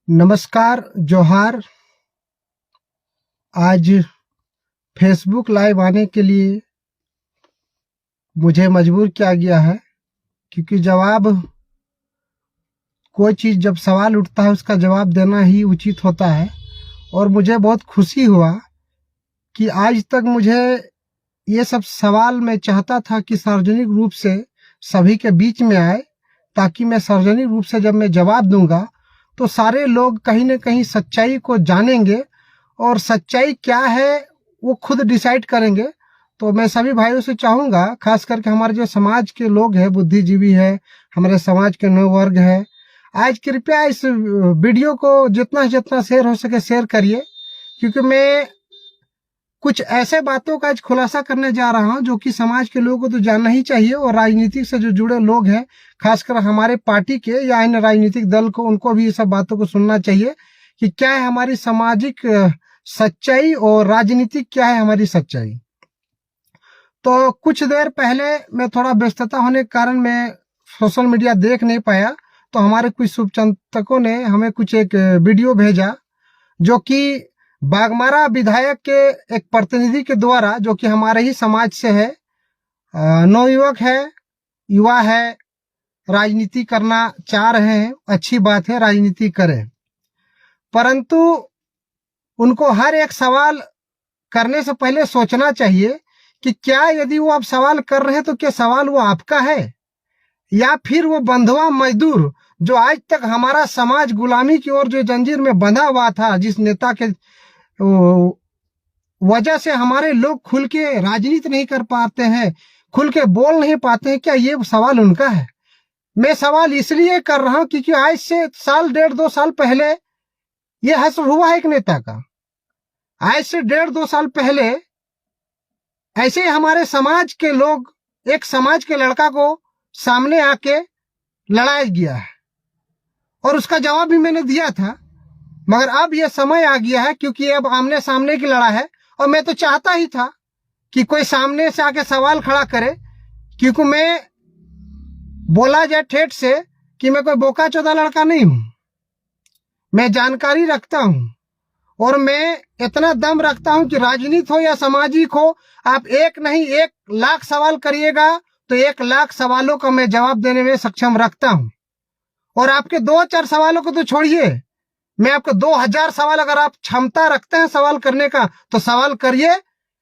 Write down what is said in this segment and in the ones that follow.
नमस्कार, जोहार। आज फेसबुक लाइव आने के लिए मुझे मजबूर किया गया है, क्योंकि कोई चीज़ जब सवाल उठता है उसका जवाब देना ही उचित होता है। और मुझे बहुत खुशी हुआ कि आज तक मुझे ये सब सवाल मैं चाहता था कि सार्वजनिक रूप से सभी के बीच में आए, ताकि मैं सार्वजनिक रूप से जब मैं जवाब दूंगा तो सारे लोग कहीं न कहीं सच्चाई को जानेंगे, और सच्चाई क्या है वो खुद डिसाइड करेंगे। तो मैं सभी भाइयों से चाहूँगा, खास करके हमारे जो समाज के लोग हैं, बुद्धिजीवी है, हमारे समाज के नववर्ग है, आज कृपया इस वीडियो को जितना से जितना शेयर हो सके शेयर करिए, क्योंकि मैं कुछ ऐसे बातों का आज खुलासा करने जा रहा हूं जो कि समाज के लोगों को तो जानना ही चाहिए, और राजनीति से जो जुड़े लोग हैं, खासकर हमारे पार्टी के या अन्य राजनीतिक दल को, उनको भी ये सब बातों को सुनना चाहिए कि क्या है हमारी सामाजिक सच्चाई और राजनीतिक क्या है हमारी सच्चाई। तो कुछ देर पहले मैं थोड़ा व्यस्तता होने के कारण मैं सोशल मीडिया देख नहीं पाया, तो हमारे कुछ शुभचिंतकों ने हमें कुछ एक वीडियो भेजा, जो कि बाघमारा विधायक के एक प्रतिनिधि के द्वारा, जो कि हमारे ही समाज से है, नवयुवक है, युवा है, राजनीति करना चाह रहे हैं, अच्छी बात है, राजनीति करें, परंतु उनको हर एक सवाल करने से पहले सोचना चाहिए कि क्या यदि वो आप सवाल कर रहे हैं तो क्या सवाल वो आपका है, या फिर वो बंधुआ मजदूर जो आज तक हमारा समाज गुलामी की ओर जो जंजीर में बंधा हुआ था, जिस नेता के वजह से हमारे लोग खुल के राजनीति नहीं कर पाते हैं, खुल के बोल नहीं पाते हैं, क्या ये सवाल उनका है? मैं सवाल इसलिए कर रहा हूं क्योंकि आज से साल 1.5-2 साल पहले ये हश्र हुआ है एक नेता का। आज से 1.5-2 साल पहले ऐसे हमारे समाज के लोग, एक समाज के लड़का को सामने आके लड़ाया गया है, और उसका जवाब भी मैंने दिया था। मगर अब यह समय आ गया है, क्योंकि अब आमने सामने की लड़ा है, और मैं तो चाहता ही था कि कोई सामने से आके सवाल खड़ा करे, क्योंकि मैं बोला जाए ठेठ से कि मैं कोई बोका चोदा लड़का नहीं हूं। मैं जानकारी रखता हूं, और मैं इतना दम रखता हूं कि राजनीति हो या सामाजिक हो, आप एक नहीं 1 लाख सवाल करिएगा तो 1 लाख सवालों का मैं जवाब देने में सक्षम रखता हूं। और आपके 2-4 सवालों को तो छोड़िए, मैं आपको 2000 सवाल, अगर आप क्षमता रखते हैं सवाल करने का तो सवाल करिए।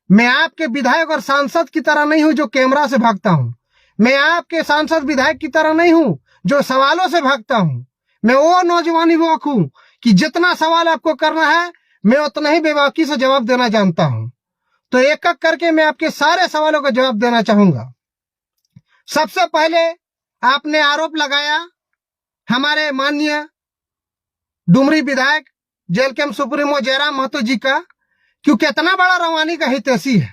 मैं आपके विधायक और सांसद की तरह नहीं हूं जो कैमरा से भागता हूं। मैं आपके सांसद विधायक की तरह नहीं हूं जो सवालों से भागता हूं। मैं वो नौजवान युवक हूं कि जितना सवाल आपको करना है मैं उतना ही बेबाकी से जवाब देना जानता हूं। तो एक एक करके मैं आपके सारे सवालों का जवाब देना चाहूंगा। सबसे पहले आपने आरोप लगाया हमारे माननीय डुमरी विधायक जेल कैंप सुप्रीमो जयराम महतो जी का, क्योंकि कितना बड़ा रवानी का हितैषी है।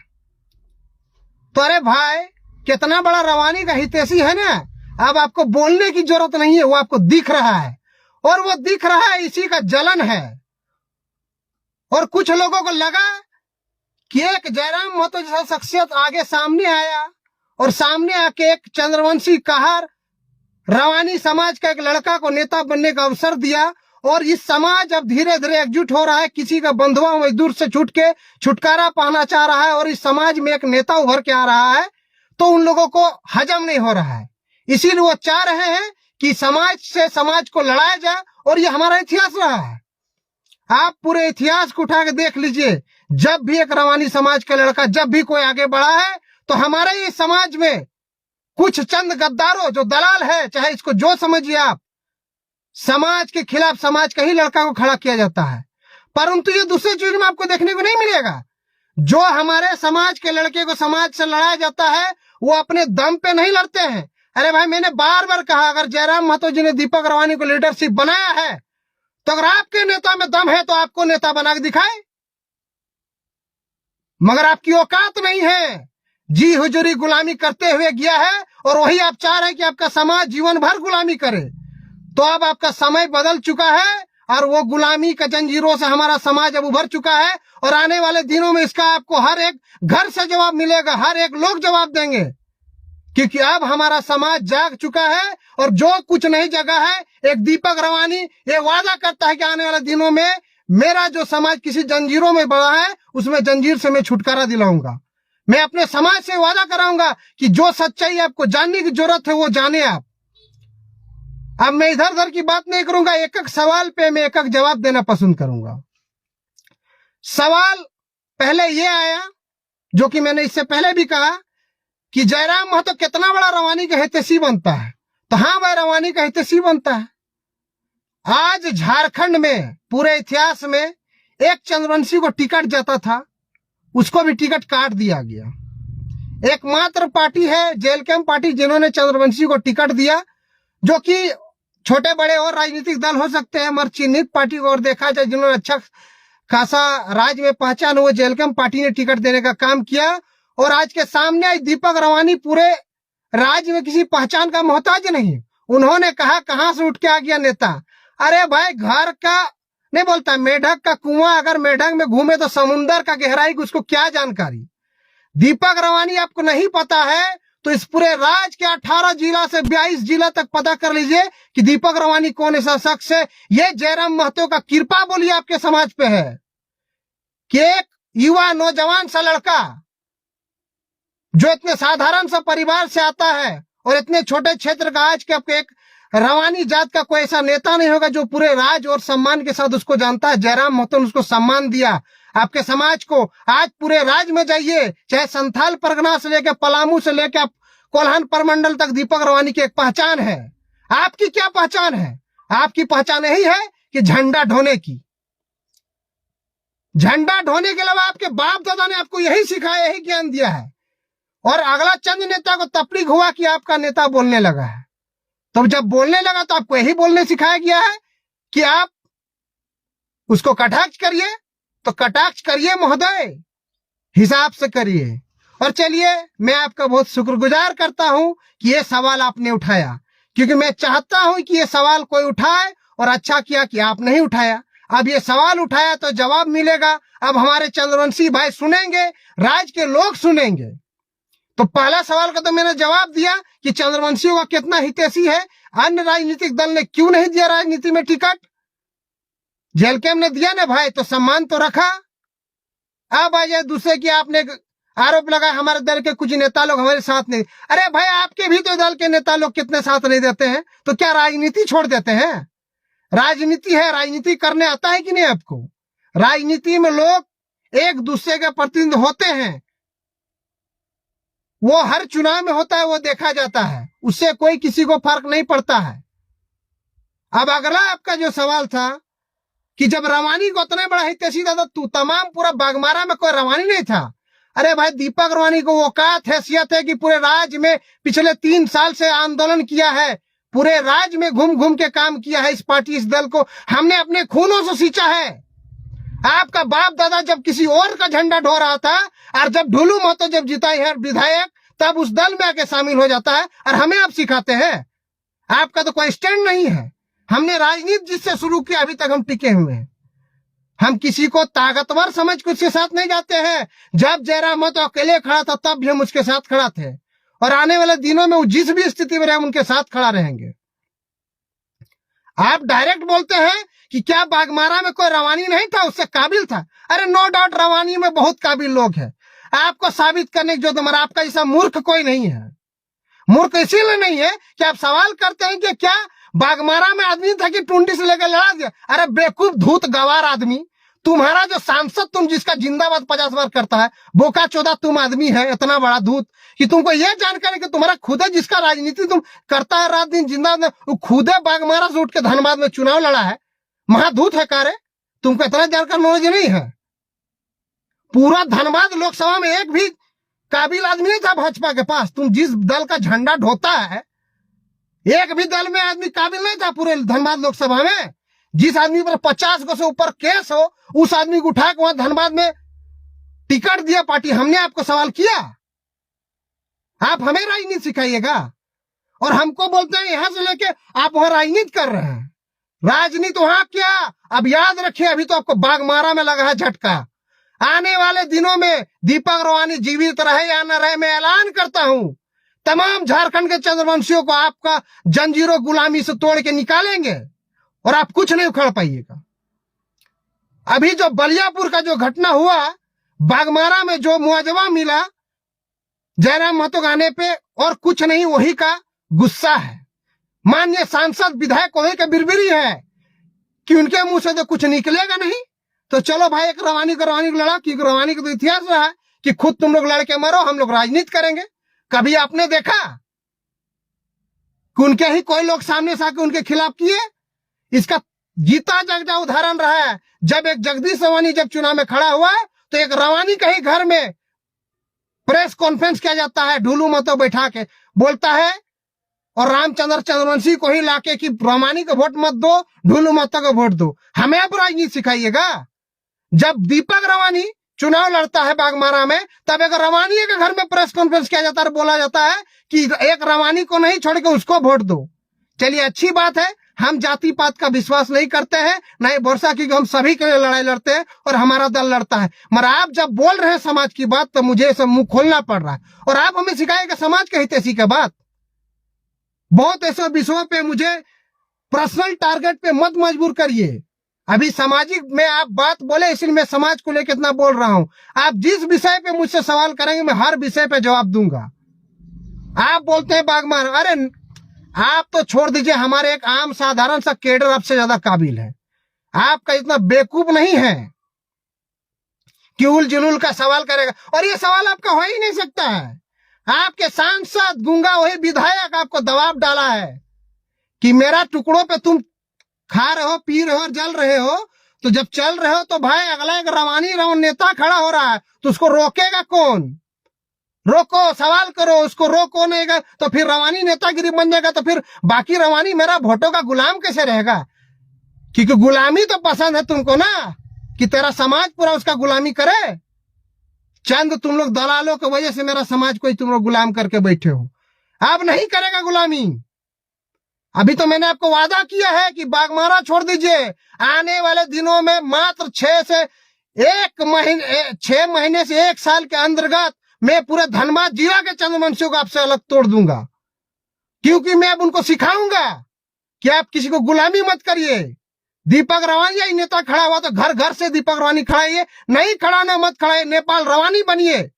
तो अरे भाई, कितना बड़ा रवानी का हितैषी है ना, अब आपको बोलने की जरूरत नहीं है, वो आपको दिख रहा है, और वो दिख रहा है, इसी का जलन है। और कुछ लोगों को लगा कि एक जयराम महतो जैसा शख्सियत आगे सामने आया, और सामने आके एक चंद्रवंशी कहर रवानी समाज का एक लड़का को नेता बनने का अवसर दिया, और इस समाज अब धीरे धीरे एकजुट हो रहा है, किसी का बंधुआ मजदूर से छूट के छुटकारा पाना चाह रहा है, और इस समाज में एक नेता उभर के आ रहा है। तो उन लोगों को हजम नहीं हो रहा है, इसीलिए वो चाह रहे हैं कि समाज से समाज को लड़ाया जाए, और ये हमारा इतिहास रहा है। आप पूरे इतिहास को उठा के देख लीजिए, जब भी एक रवानी समाज का लड़का, जब भी कोई आगे बढ़ा है, तो हमारे ही समाज में कुछ चंद गद्दारों जो दलाल है, चाहे इसको जो समझिए आप, समाज के खिलाफ समाज का ही लड़का को खड़ा किया जाता है। परंतु ये दूसरी चीज में आपको देखने को नहीं मिलेगा। जो हमारे समाज के लड़के को समाज से लड़ाया जाता है, वो अपने दम पे नहीं लड़ते हैं। अरे भाई, मैंने बार बार कहा, अगर जयराम महतो जी ने दीपक रवानी को लीडरशिप बनाया है, तो अगर आपके नेता में दम है तो आपको नेता बना के दिखाए। मगर आपकी औकात नहीं है, जी हुजूरी गुलामी करते हुए गया है, और वही आप चाह रहे हैं कि आपका समाज जीवन भर गुलामी करे। तो अब आपका समय बदल चुका है, और वो गुलामी का जंजीरों से हमारा समाज अब उभर चुका है, और आने वाले दिनों में इसका आपको हर एक घर से जवाब मिलेगा, हर एक लोग जवाब देंगे, क्योंकि अब हमारा समाज जाग चुका है, और जो कुछ नई जगह है, एक दीपक रवानी ये वादा करता है कि आने वाले दिनों में मेरा जो समाज किसी जंजीरों में बड़ा है उसमें जंजीर से मैं छुटकारा दिलाऊंगा। मैं अपने समाज से वादा कराऊंगा कि जो सच्चाई आपको जानने की जरूरत है वो जाने आप। अब मैं इधर उधर की बात नहीं करूंगा, एक एक सवाल पे मैं एक एक जवाब देना पसंद करूंगा। सवाल पहले ये आया, जो कि मैंने इससे पहले भी कहा, कि जयराम महतो कितना बड़ा रवानी का हितैषी बनता है। तो हाँ भाई, रवानी का हितैषी बनता है। आज झारखंड में पूरे इतिहास में एक चंद्रवंशी को टिकट जाता था, उसको भी टिकट काट दिया गया। एकमात्र पार्टी है जेल कैंप पार्टी जिन्होंने चंद्रवंशी को टिकट दिया, जो कि छोटे बड़े और राजनीतिक दल हो सकते हैं, मगर चिन्हित पार्टी को और देखा जाए जिन्होंने अच्छा खासा राज्य में पहचान हुए, जेल कैंप पार्टी ने टिकट देने का काम किया। और आज के सामने आज दीपक रवानी पूरे राज्य में किसी पहचान का मोहताज नहीं। उन्होंने कहा कहां से उठ के आ गया नेता। अरे भाई, घर का नहीं बोलता, मेढक का कुआं अगर मेढक में घूमे तो समुंदर का गहराई की उसको क्या जानकारी। दीपक रवानी आपको नहीं पता है तो इस पूरे राज्य के 18 जिला से 22 जिला तक पता कर लीजिए कि दीपक रवानी कौन ऐसा शख्स है। ये जयराम महतो का कृपा बोलिए आपके समाज पे है कि एक युवा नौजवान सा लड़का जो इतने साधारण सा परिवार से आता है और इतने छोटे क्षेत्र का, आज के आपके एक रवानी जात का कोई ऐसा नेता नहीं होगा जो पूरे राज्य और सम्मान के साथ उसको जानता है। जयराम महतो ने उसको सम्मान दिया। आपके समाज को आज पूरे राज्य में जाइए, चाहे संथाल परगना से लेकर पलामू से लेकर आप कोल्हान परमंडल तक, दीपक रवानी की एक पहचान है। आपकी क्या पहचान है? आपकी पहचान यही है कि झंडा ढोने की। झंडा ढोने के अलावा आपके बाप दादा ने आपको यही सिखाया, यही ज्ञान दिया है। और अगला चंद नेता को तफरीक हुआ कि आपका नेता बोलने लगा है, तो जब बोलने लगा तो आपको यही बोलने सिखाया गया है कि आप उसको कटाक्ष करिए। तो कटाक्ष करिए महोदय, हिसाब से करिए। और चलिए, मैं आपका बहुत शुक्रगुजार करता हूं कि ये सवाल आपने उठाया, क्योंकि मैं चाहता हूं कि ये सवाल कोई उठाए, और अच्छा किया कि आप नहीं उठाया। अब ये सवाल उठाया तो जवाब मिलेगा। अब हमारे चंद्रवंशी भाई सुनेंगे, राज्य के लोग सुनेंगे। तो पहला सवाल का तो मैंने जवाब दिया कि चंद्रवंशियों का कितना हितैषी है। अन्य राजनीतिक दल ने क्यों नहीं दिया राजनीति में टिकट? जेल कैंप ने दिया ना भाई, तो सम्मान तो रखा। अब आ जाए दूसरे की, आपने आरोप लगा हमारे दल के कुछ नेता लोग हमारे साथ नहीं। अरे भाई, आपके भी तो दल के नेता लोग कितने साथ नहीं देते हैं, तो क्या राजनीति छोड़ देते हैं? राजनीति है, राजनीति करने आता है कि नहीं आपको? राजनीति में लोग एक दूसरे के प्रतिनिधि होते हैं, वो हर चुनाव में होता है, वो देखा जाता है, उससे कोई किसी को फर्क नहीं पड़ता है। अब अगला आपका जो सवाल था कि जब रवानी को उतना बड़ा हितैषी था तो तमाम पूरा बागमारा में कोई रवानी नहीं था। अरे भाई, दीपक रवानी को औकात हैसियत है कि पूरे राज्य में पिछले 3 साल से आंदोलन किया है, पूरे राज्य में घूम घूम के काम किया है। इस पार्टी, इस दल को हमने अपने खूनों से सींचा है। आपका बाप दादा जब किसी और का झंडा ढो रहा था, और जब ढुलू महतो जब जीता है विधायक, तब उस दल में आके शामिल हो जाता है, और हमें आप सिखाते हैं। आपका तो कोई स्टैंड नहीं है। हमने राजनीति जिससे शुरू किया, अभी तक हम टिके हुए हैं। हम किसी को ताकतवर समझ के उसके साथ नहीं जाते हैं। जब जयराम महतो अकेले खड़ा था तब भी हम उसके साथ खड़ा थे, और आने वाले दिनों में वो जिस भी स्थिति में रहे हम उनके साथ खड़ा रहेंगे। आप डायरेक्ट बोलते हैं कि क्या बागमारा में कोई रवानी नहीं था, उससे काबिल था। अरे नो डाउट, रवानी में बहुत काबिल लोग हैं। आपको साबित करने की जो तुम्हारा, आपका जैसा मूर्ख कोई नहीं है। मूर्ख इसीलिए नहीं है कि आप सवाल करते हैं कि क्या बागमारा में आदमी था कि टुंडी से लेकर लड़ा दिया। अरे बेवकूफ, धूत गवार आदमी, तुम्हारा जो सांसद तुम जिसका जिंदाबाद 50 बार करता है, बोका चौदह तुम आदमी है, इतना बड़ा धूत कि तुमको यह जानकारी कि तुम्हारा खुदे जिसका राजनीति तुम करता है रात दिन जिंदा, वो खुदे बागमारा से उठ के धनबाद में चुनाव लड़ा है, महाधूत है कारे। तुमको इतना जानकर नॉलेज नहीं है? पूरा धनबाद लोकसभा में एक भी काबिल आदमी नहीं था भाजपा के पास। तुम जिस दल का झंडा ढोता है, एक भी दल में आदमी काबिल नहीं था पूरे धनबाद लोकसभा में। जिस आदमी पर 50 से ऊपर केस हो, उस आदमी को उठा के वहां धनबाद में टिकट दिया पार्टी। हमने आपको सवाल किया? आप हमें राजनीति सिखाइएगा और हमको बोलते हैं यहां से लेके आप वहां राजनीति कर रहे हैं। राजनीति वहां क्या, अब याद रखिए, अभी तो आपको बागमारा में लगा है झटका। आने वाले दिनों में दीपक रवानी जीवित रहे या न रहे, मैं ऐलान करता हूं तमाम झारखंड के चंद्रवंशियों को आपका जंजीरों गुलामी से तोड़ के निकालेंगे और आप कुछ नहीं उखाड़ पाइएगा। अभी जो बलियापुर का जो घटना हुआ, बागमारा में जो मुआवजा मिला जयराम महतो के आने पे, और कुछ नहीं, वही का गुस्सा है। माननीय सांसद विधायक वही के बिरबिरी है कि उनके मुंह से तो कुछ निकलेगा नहीं, तो चलो भाई एक रवानी को लड़ा, क्योंकि रवानी का तो इतिहास रहा है कि खुद तुम लोग लड़के मरो, हम लोग राजनीति करेंगे। कभी आपने देखा कि उनके ही कोई लोग सामने से आके उनके खिलाफ किए? इसका जीता जागता उदाहरण रहा है। जब एक जगदीश रवानी जब चुनाव में खड़ा हुआ तो एक रवानी के ही घर में प्रेस कॉन्फ्रेंस किया जाता है, ढुलू महतो बैठा के बोलता है और रामचंद्र चंद्रवंशी को ही लाके कि रवानी को वोट मत दो, ढुलू महतो को वोट दो। हमें अब राजनीति सिखाइएगा? जब दीपक रवानी चुनाव लड़ता है बागमारा में, तब एक रवानी के घर में प्रेस कॉन्फ्रेंस किया जाता है, बोला जाता है कि एक रवानी को नहीं छोड़ के उसको वोट दो। चलिए अच्छी बात है, हम जाति पात का विश्वास नहीं करते हैं, न ही वर्षा, क्योंकि हम सभी के लिए लड़ाई लड़ते हैं और हमारा दल लड़ता है। मगर आप जब बोल रहे हैं समाज की बात, तो मुझे सब मुंह खोलना पड़ रहा है और आप हमें सिखाएगा समाज के हितैषी का बात। बहुत ऐसे विषयों पे मुझे पर्सनल टारगेट पे मत मजबूर करिए। अभी सामाजिक में आप बात बोले, इसलिए मैं समाज को लेकर इतना बोल रहा हूं। आप जिस विषय पे मुझसे सवाल करेंगे, मैं हर विषय पे जवाब दूंगा। आप बोलते हैं बागमारा, अरे आप तो छोड़ दीजिए, हमारे एक आम साधारण सा केडर आपसे ज्यादा काबिल है। आपका इतना बेवकूफ नहीं है कि उल जुलूल का सवाल करेगा, और ये सवाल आपका हो ही नहीं सकता है। आपके सांसद गूंगा वही विधायक आपको दबाव डाला है कि मेरा टुकड़ों पे तुम खा रहे हो, पी रहे हो, जल रहे हो, तो जब चल रहे हो तो भाई अगला एक रवानी नेता खड़ा हो रहा है, तो उसको रोकेगा कौन? रोको, सवाल करो, उसको रोको नहीं गए तो फिर रवानी नेतागिरी बन जाएगा, तो फिर बाकी रवानी मेरा वोटों का गुलाम कैसे रहेगा? क्योंकि गुलामी तो पसंद है तुमको ना, कि तेरा समाज पूरा उसका गुलामी करे। चंद तुम लोग दलालों की वजह से मेरा समाज को तुम लोग गुलाम करके बैठे हो। अब नहीं करेगा गुलामी। अभी तो मैंने आपको वादा किया है कि बागमारा छोड़ दीजिए। आने वाले दिनों में मात्र 6 महीने से 1 साल के अंतर्गत मैं पूरे धनबाद जिला के चंद्रवंशियों को आपसे अलग तोड़ दूंगा, क्योंकि मैं अब उनको सिखाऊंगा कि आप किसी को गुलामी मत करिए। दीपक रवानी ही नेता खड़ा हुआ तो घर घर से दीपक रवानी खड़ाइए, नहीं खड़ाना मत खड़ाइए, नेपाल रवानी बनिए।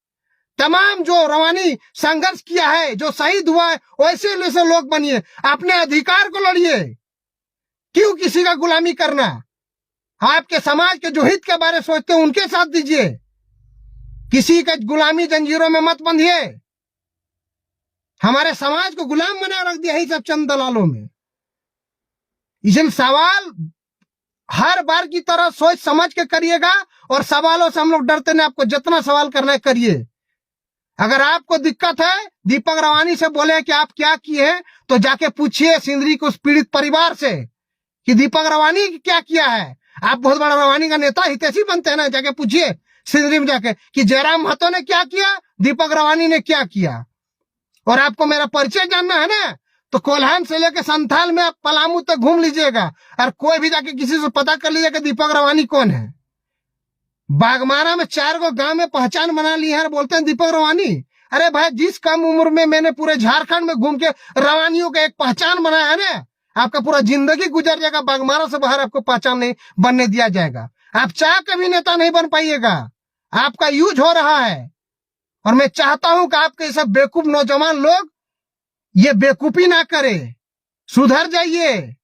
तमाम जो रवानी संघर्ष किया है, जो शहीद हुआ है, वैसे वैसे लोग बनिए, अपने अधिकार को लड़िए। क्यों किसी का गुलामी करना? आपके समाज के जो हित के बारे में सोचते हैं उनके साथ दीजिए, किसी के गुलामी जंजीरों में मत बंधिए। हमारे समाज को गुलाम बना रख दिया ही सब चंद दलालों में। इसलिए सवाल हर बार की तरह सोच समझ के करिएगा, और सवालों से हम लोग डरते नहीं। आपको जितना सवाल करना है करिए। अगर आपको दिक्कत है दीपक रवानी से बोले कि आप क्या किए हैं, तो जाके पूछिए सिंदरी को उस पीड़ित परिवार से कि दीपक रवानी क्या किया है। आप बहुत बड़ा रवानी का नेता हितैषी बनते हैं ना, जाके पूछिए सिंदरी में जाके कि जयराम महतो ने क्या किया, दीपक रवानी ने क्या किया। और आपको मेरा परिचय जानना है ना, तो कोल्हान से लेकर संथाल में आप पलामू तक घूम लीजिएगा, और कोई भी जाके किसी से पता कर लीजिएगा दीपक रवानी कौन है। बागमारा में 4 गो गांव में पहचान बना ली है और बोलते हैं दीपक रवानी। अरे भाई, जिस कम उम्र में मैंने पूरे झारखंड में घूम के रवानियों का एक पहचान बनाया है ना, आपका पूरा जिंदगी गुजर जाएगा, बागमारा से बाहर आपको पहचान नहीं बनने दिया जाएगा। आप चाह कभी नेता नहीं बन पाइएगा। आपका यूज हो रहा है, और मैं चाहता हूं कि आपके सब बेवकूफ नौजवान लोग ये बेवकूफी ना करे, सुधर जाइए।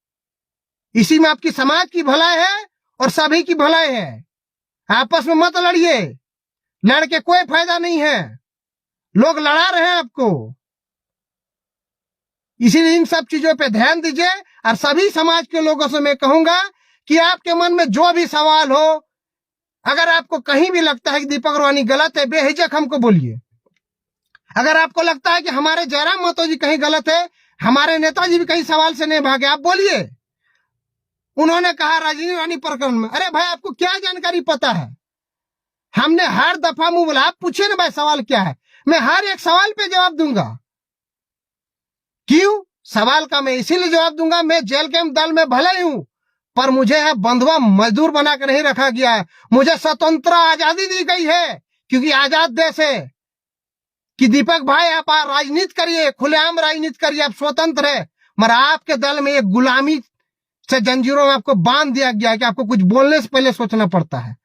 इसी में आपकी समाज की भलाई है और सभी की भलाई है। आपस में मत लड़िए, लड़ के कोई फायदा नहीं है। लोग लड़ा रहे हैं आपको, इसीलिए इन सब चीजों पे ध्यान दीजिए। और सभी समाज के लोगों से मैं कहूंगा कि आपके मन में जो भी सवाल हो, अगर आपको कहीं भी लगता है कि दीपक रवानी गलत है, बेहिचक हमको बोलिए। अगर आपको लगता है कि हमारे जयराम महतो जी कहीं गलत है, हमारे नेताजी भी कहीं सवाल से नहीं भागे, आप बोलिए। उन्होंने कहा रजनी रानी प्रकरण में, अरे भाई आपको क्या जानकारी पता है? हमने हर दफा मुंह बोला। आप पूछिए ना भाई सवाल क्या है, मैं हर एक सवाल पे जवाब दूंगा। क्यों? सवाल का मैं इसीलिए जवाब दूंगा, मैं जेल के दल में भले ही हूं, पर मुझे यहाँ बंधुआ मजदूर बनाकर नहीं रखा गया है। मुझे स्वतंत्र आजादी दी गई है, क्योंकि आजाद देश है। कि दीपक भाई आप राजनीति करिए, खुलेआम राजनीति करिए, आप स्वतंत्र है, मगर आपके दल में एक गुलामी से जंजीरों में आपको बांध दिया गया है कि आपको कुछ बोलने से पहले सोचना पड़ता है,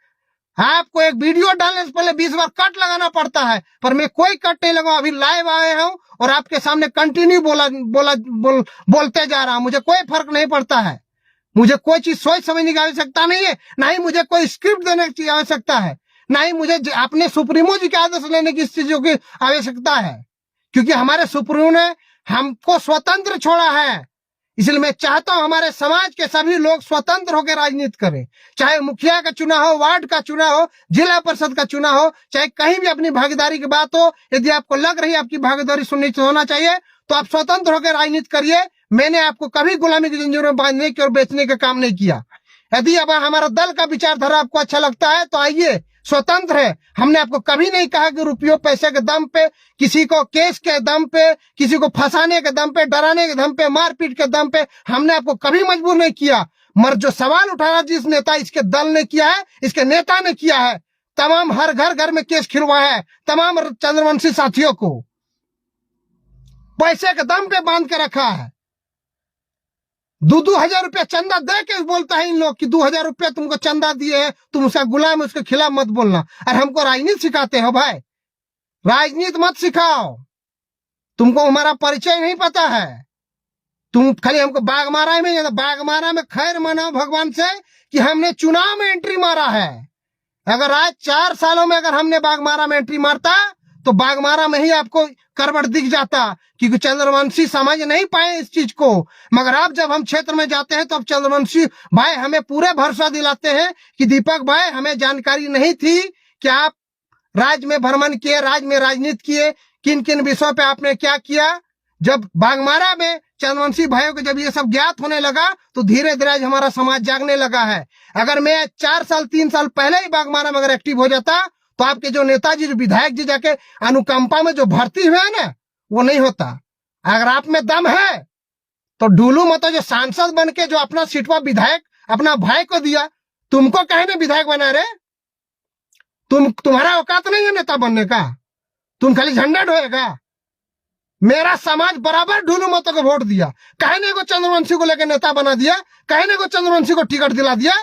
आपको एक वीडियो डालने से पहले 20 बार कट लगाना पड़ता है। पर मैं कोई कट नहीं लगा, अभी लाइव आए हूं और आपके सामने कंटिन्यू बोलते जा रहा हूं। मुझे कोई फर्क नहीं पड़ता है, मुझे कोई चीज सोच समझने की आवश्यकता नहीं है, ना ही मुझे कोई स्क्रिप्ट देने की आवश्यकता है, ना ही मुझे अपने सुप्रीमो जी के आदेश लेने की इस चीजों की आवश्यकता है, क्योंकि हमारे सुप्रीमो ने हमको स्वतंत्र छोड़ा है। इसलिए मैं चाहता हूं हमारे समाज के सभी लोग स्वतंत्र होकर राजनीति करें, चाहे मुखिया का चुनाव हो, वार्ड का चुनाव हो, जिला परिषद का चुनाव हो, चाहे कहीं भी अपनी भागीदारी की बात हो। यदि आपको लग रही है आपकी भागीदारी सुनिश्चित होना चाहिए तो आप स्वतंत्र होकर राजनीति करिए। मैंने आपको कभी गुलामी की जंजीरों में बांधने की और बेचने का काम नहीं किया। यदि अब हमारा दल का विचारधारा आपको अच्छा लगता है तो आइए, स्वतंत्र है। हमने आपको कभी नहीं कहा कि रुपयों पैसे के दम पे, किसी को केस के दम पे, किसी को फंसाने के दम पे, डराने के दम पे, मारपीट के दम पे हमने आपको कभी मजबूर नहीं किया। मगर जो सवाल उठाना जिस नेता इसके दल ने किया है, इसके नेता ने किया है, तमाम हर घर में केस खिलवाया है, तमाम चंद्रवंशी साथियों को पैसे के दम पे बांध के रखा है। 2,000 रुपया चंदा दे के बोलता है इन लोग कि 2,000 रुपया तुमको चंदा दिए है, तुम उसका गुलाम, उसके खिलाफ मत बोलना। और हमको राजनीति सिखाते हो भाई, राजनीति मत सिखाओ, तुमको हमारा परिचय नहीं पता है। तुम खाली हमको बागमारा में, बागमारा में खैर मनाओ भगवान से कि हमने चुनाव में एंट्री मारा है। अगर आज 4 सालों में अगर हमने बागमारा में एंट्री मारता तो बागमारा में ही आपको करवट दिख जाता, क्योंकि चंद्रवंशी समझ नहीं पाए इस चीज को। मगर अब जब हम क्षेत्र में जाते हैं तो अब चंद्रवंशी भाई हमें पूरे भरोसा दिलाते हैं कि दीपक भाई हमें जानकारी नहीं थी कि आप राज्य में भ्रमण किए, राज्य में राजनीति किए, किन किन विषयों पे आपने क्या किया। जब बागमारा में चंद्रवंशी भाइयों को जब ये सब ज्ञात होने लगा तो धीरे धीरे हमारा समाज जागने लगा है। अगर मैं 4 साल 3 साल पहले ही बागमारा में अगर एक्टिव हो जाता तो आपके जो नेताजी, जो विधायक जी जाके अनुकंपा में जो भर्ती हुए हैं ना, वो नहीं होता। अगर आप में दम है तो ढूलू मत, जो सांसद बन के जो अपना सीटवा विधायक अपना भाई को दिया, तुमको कहने विधायक बना रहे, तुम्हारा औकात नहीं है नेता बनने का, तुम खाली झंडा ढोएगा। मेरा समाज बराबर ढूलू मतों को वोट दिया, कहने को चंद्रवंशी को लेकर नेता बना दिया, कहने को चंद्रवंशी को टिकट दिला दिया।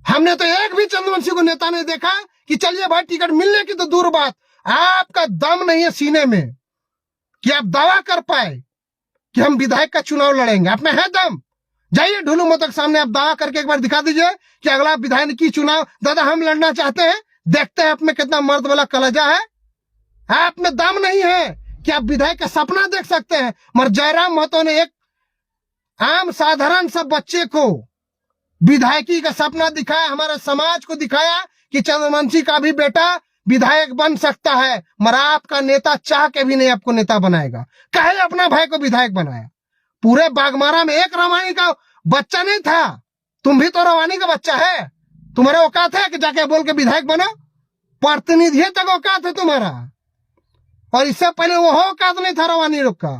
हमने तो एक भी चंद्रवंशी को नेता नहीं देखा कि चलिए भाई टिकट मिलने की तो दूर बात, आपका दम नहीं है सीने में कि आप दावा कर पाए कि हम विधायक का चुनाव लड़ेंगे। आप में है दम, जाइए ढूलू मतों के सामने आप दावा करके एक बार दिखा दीजिए कि अगला विधायक की चुनाव दादा हम लड़ना चाहते हैं। देखते हैं आप में कितना मर्द वाला कलेजा है। आप में दम नहीं है कि आप विधायक का सपना देख सकते हैं। मगर जयराम महतो ने एक आम साधारण सा बच्चे को विधायकी का सपना दिखाया, हमारे समाज को दिखाया कि चंद्रवंशी का भी बेटा विधायक बन सकता है। मगर आपका नेता चाह के भी नहीं आपको नेता बनाएगा। कहे अपना भाई को विधायक बनाया। पूरे बागमारा में एक रवानी का बच्चा नहीं था, तुम भी तो रवानी का बच्चा है। तुम्हारे औकात है कि जाके बोल के विधायक बनो? प्रतिनिधि तक औकात है तुम्हारा, और इससे पहले वो औकात नहीं था रवानी लोग का।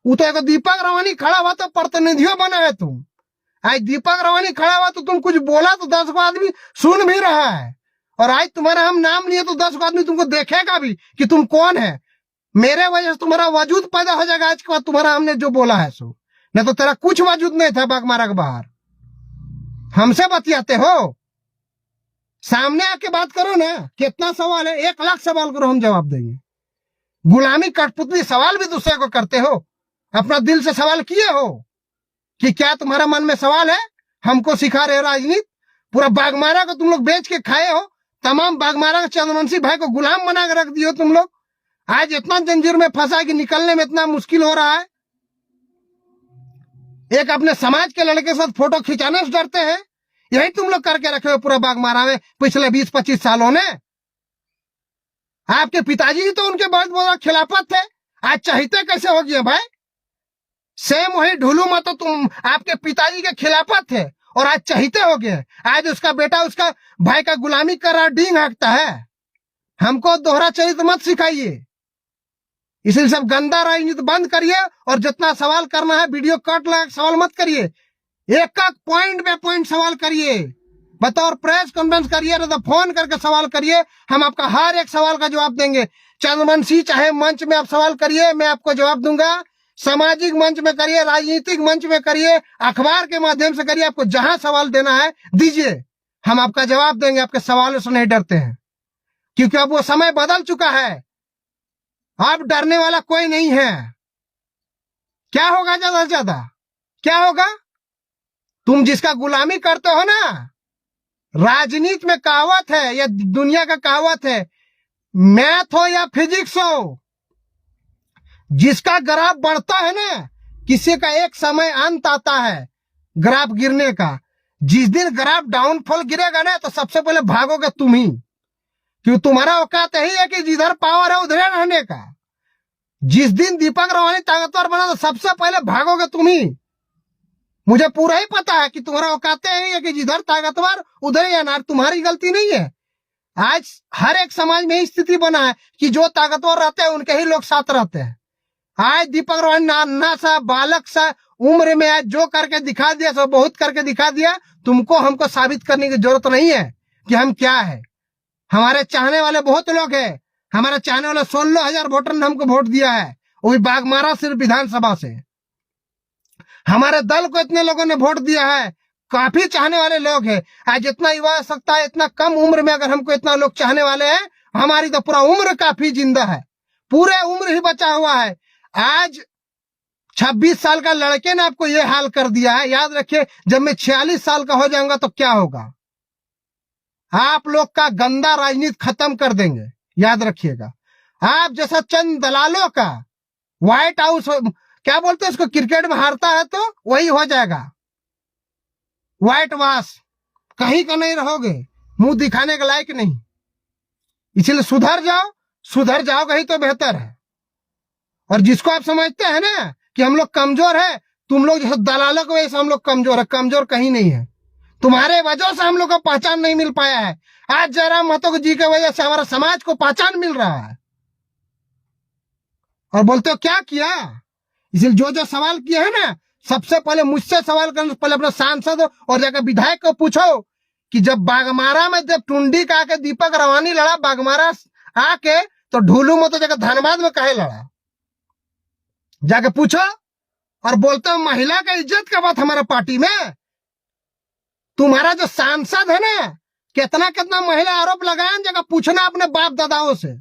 वो तो एक दीपक रवानी खड़ा हुआ तो प्रतिनिधियों बना है तुम। आज दीपक रवानी खड़ा हुआ तो तुम कुछ बोला तो 10 को आदमी सुन भी रहा है, और आज तुम्हारा हम नाम लिए तो 10 को आदमी तुमको देखेगा भी कि तुम कौन है। मेरे वजह से तुम्हारा वजूद पैदा हो जाएगा आज के बाद, तुम्हारा हमने जो बोला है सो। नहीं तो तेरा कुछ वजूद नहीं था बागमारा के बाहर। हमसे बतियाते हो, सामने आके बात करो ना। कितना सवाल है, 1 लाख सवाल करो, हम जवाब देंगे। गुलामी कठपुतली सवाल भी दूसरे को करते हो, अपना दिल से सवाल किए हो कि क्या तुम्हारा मन में सवाल है? हमको सिखा रहे हो राजनीति। पूरा बागमारा को तुम लोग बेच के खाए हो, तमाम बागमारा के चंद्रवंशी भाई को गुलाम बना के रख दिए हो तुम लोग। आज इतना जंजीर में फंसा कि निकलने में इतना मुश्किल हो रहा है। एक अपने समाज के लड़के के साथ फोटो खिंचाने से डरते हैं। यही तुम लोग करके रखे हो पूरा बागमारा में पिछले 20-25 सालों में। आपके पिताजी ही तो उनके बहुत बड़ा खिलाफत थे, आज चहीते कैसे हो गए भाई? सेम वही ढूलू मत, तो तुम आपके पिताजी के खिलाफत थे और आज चहीते हो गए। आज उसका बेटा उसका भाई का गुलामी कर रहा, डींग हाँकता है। हमको दोहरा चरित्र मत सिखाइए। इसलिए सब गंदा राजनीति बंद करिए, और जितना सवाल करना है वीडियो कट लगा सवाल मत करिए, एक पॉइंट पे पॉइंट सवाल करिए। बताओ, और प्रेस कॉन्फ्रेंस करिए, तो फोन करके सवाल करिए, हम आपका हर एक सवाल का जवाब देंगे। चंद्रवंशी चाहे मंच में आप सवाल करिए, मैं आपको जवाब दूंगा। सामाजिक मंच में करिए, राजनीतिक मंच में करिए, अखबार के माध्यम से करिए, आपको जहां सवाल देना है दीजिए, हम आपका जवाब देंगे। आपके सवालों से नहीं डरते हैं, क्योंकि अब वो समय बदल चुका है। अब डरने वाला कोई नहीं है। क्या होगा ज्यादा से ज्यादा, क्या होगा? तुम जिसका गुलामी करते हो ना, राजनीति में कहावत है या दुनिया का कहावत है, मैथ हो या फिजिक्स हो, जिसका ग्राफ बढ़ता है ना, किसी का एक समय अंत आता है ग्राफ गिरने का। जिस दिन ग्राफ डाउनफॉल गिरेगा ना, तो सबसे पहले भागोगे तुम ही, क्योंकि तुम्हारा औकात यही है कि जिधर पावर है उधर रहने का। जिस दिन दीपक रवानी ताकतवर बना, तो सबसे पहले भागोगे तुम ही। मुझे पूरा ही पता है कि तुम्हारा औकात यही है कि जिधर ताकतवर उधर ही आना। तुम्हारी गलती नहीं है। आज हर एक समाज में ही स्थिति बना है कि जो ताकतवर रहते हैं उनके ही लोग साथ रहते हैं। आज दीपक रवानी नाना सा बालक सा उम्र में आज जो करके दिखा दिया, सब बहुत करके दिखा दिया। तुमको हमको साबित करने की जरूरत नहीं है कि हम क्या है। हमारे चाहने वाले बहुत लोग हैं। हमारे चाहने वाले 16,000 वोटर ने हमको वोट दिया है, वो भी बागमारा सिर्फ विधानसभा से। हमारे दल को इतने लोगों ने वोट दिया है, काफी चाहने वाले लोग हैं। आज जितना युवा सकता है, इतना कम उम्र में अगर हमको इतना लोग चाहने वाले हैं, हमारी तो पूरा उम्र काफी जिंदा है, पूरे उम्र ही बचा हुआ है। आज 26 साल का लड़के ने आपको ये हाल कर दिया है। याद रखिए, जब मैं 46 साल का हो जाऊंगा तो क्या होगा। आप लोग का गंदा राजनीति खत्म कर देंगे, याद रखिएगा। आप जैसा चंद दलालों का व्हाइट हाउस, क्या बोलते हैं उसको, क्रिकेट में हारता है तो वही हो जाएगा, व्हाइट वॉश। कहीं का नहीं रहोगे, मुंह दिखाने के लायक नहीं। इसलिए सुधर जाओगे ही तो बेहतर है। और जिसको आप समझते हैं ना कि हम लोग कमजोर है, तुम लोग जैसे दलालों की वजह से हम लोग कमजोर है। कमजोर कहीं नहीं है, तुम्हारे वजह से हम लोग को पहचान नहीं मिल पाया है। आज जयराम महतो जी की वजह से हमारा समाज को पहचान मिल रहा है। और बोलते हो क्या किया। इसलिए जो सवाल किए हैं ना, सबसे पहले मुझसे सवाल करने से पहले अपने सांसद और जाकर विधायक को पूछो कि जब बागमारा में, जब टुंडी का आके दीपक रवानी लड़ा बागमारा आके, तो ढूलू में तो जाकर धनबाद में कहे लड़ा, जाके पूछो। और बोलते हो महिला का इज्जत का बात हमारे पार्टी में। तुम्हारा जो सांसद है ना, कितना कितना महिला आरोप लगाए, जगह पूछना अपने बाप दादाओं से।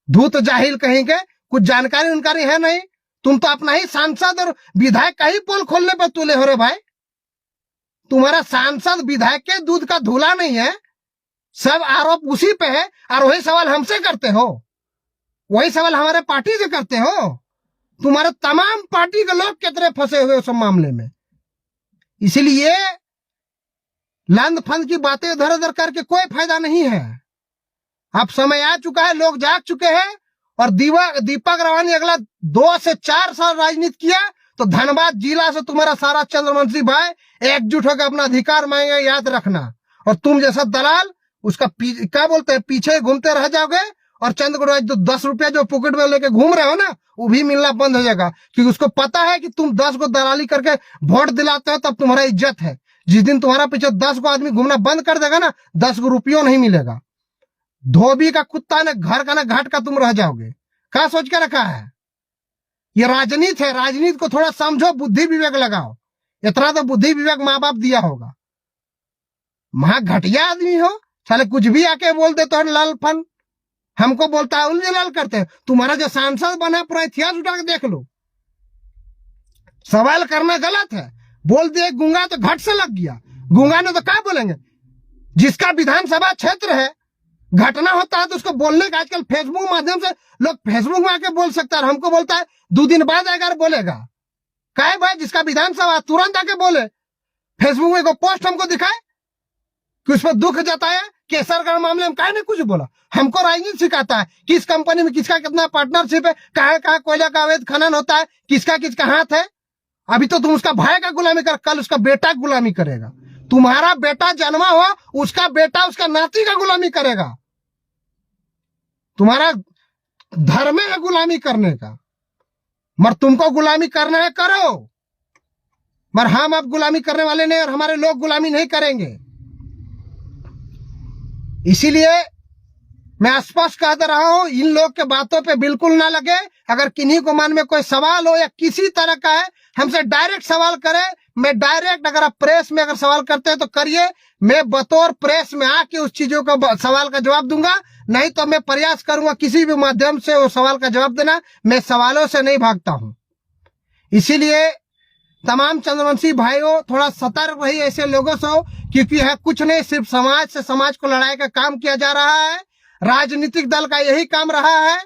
धूत जाहिल कहीं के, कुछ जानकारी उनकारी है नहीं। तुम तो अपना ही सांसद और विधायक का ही पोल खोलने पर तुले हो रे भाई। तुम्हारा सांसद विधायक के दूध का धूला नहीं है, सब आरोप उसी पे है। और वही सवाल हमसे करते हो, वही सवाल हमारे पार्टी से करते हो। तुम्हारे तमाम पार्टी के लोग कितने फंसे हुए उस मामले में। इसलिए लंद फंद की बातें इधर उधर करके कोई फायदा नहीं है। अब समय आ चुका है, लोग जाग चुके हैं। और दीपक रवानी अगला 2 से 4 साल राजनीति किया तो धनबाद जिला से तुम्हारा सारा चंद्रवंशी भाई एकजुट होकर अपना अधिकार मांगेगा, याद रखना। और तुम जैसा दलाल उसका क्या बोलते हैं, पीछे घूमते रह जाओगे। और चंद को जो 10 रुपया जो पॉकेट में लेके घूम रहे हो ना, वो भी मिलना बंद हो जाएगा। क्योंकि उसको पता है कि तुम 10 को दलाली करके वोट दिलाते हो, तब तुम्हारा इज्जत है। जिस दिन तुम्हारा पीछे 10 को आदमी घूमना बंद कर देगा ना, 10 को रुपयों नहीं मिलेगा। धोबी का कुत्ता ने घर का ना घाट का तुम रह जाओगे। क्या सोच के रखा है। ये राजनीति है, राजनीति को थोड़ा समझो, बुद्धि विवेक लगाओ। इतना तो बुद्धि विवेक माँ बाप दिया होगा। महा घटिया आदमी हो, साले कुछ भी आके बोल देते हो लाल फन। हमको बोलता है उल्ले लाल करते हैं। तुम्हारा जो सांसद बना पूरा इतिहास उठा के देख लो। सवाल करना गलत है, बोल दिए गूंगा तो घट से लग गया। गूंगा ने तो क्या बोलेंगे। जिसका विधानसभा क्षेत्र है, घटना होता है तो उसको बोलने का आजकल फेसबुक माध्यम से लोग फेसबुक में आके बोल सकता है। हमको बोलता है 2 दिन बाद अगर बोलेगा। क्या भाई, जिसका विधानसभा तुरंत आके बोले, फेसबुक में पोस्ट हमको दिखाए कि उस पर दुख जताया। केसरगढ़ मामले में क्या ने कुछ बोला। हमको राजनीति सिखाता है किस कंपनी में किसका कितना पार्टनरशिप है, कहाँ कोयला का अवैध खनन होता है, किसका हाथ है। अभी तो तुम उसका भाई का गुलामी कर, कल उसका बेटा गुलामी करेगा। तुम्हारा बेटा जन्मा हुआ, उसका बेटा उसका नाती का गुलामी करेगा। तुम्हारा धर्म है गुलामी करने का। मगर तुमको गुलामी करना है करो, मगर हम अब गुलामी करने वाले नहीं और हमारे लोग गुलामी नहीं करेंगे। इसीलिए मैं स्पष्ट कह दे रहा हूं, इन लोग के बातों पे बिल्कुल ना लगे। अगर किन्हीं को मन में कोई सवाल हो या किसी तरह का है, हमसे डायरेक्ट सवाल करें। मैं डायरेक्ट, अगर आप प्रेस में अगर सवाल करते हैं तो करिए, मैं बतौर प्रेस में आके उस चीजों का सवाल का जवाब दूंगा। नहीं तो मैं प्रयास करूंगा किसी भी माध्यम से वो सवाल का जवाब देना। मैं सवालों से नहीं भागता हूं। इसीलिए तमाम चंद्रवंशी भाइयों, थोड़ा सतर्क रहिए ऐसे लोगों से, क्योंकि यह कुछ नहीं, सिर्फ समाज से समाज को लड़ाई का काम किया जा रहा है। राजनीतिक दल का यही काम रहा है।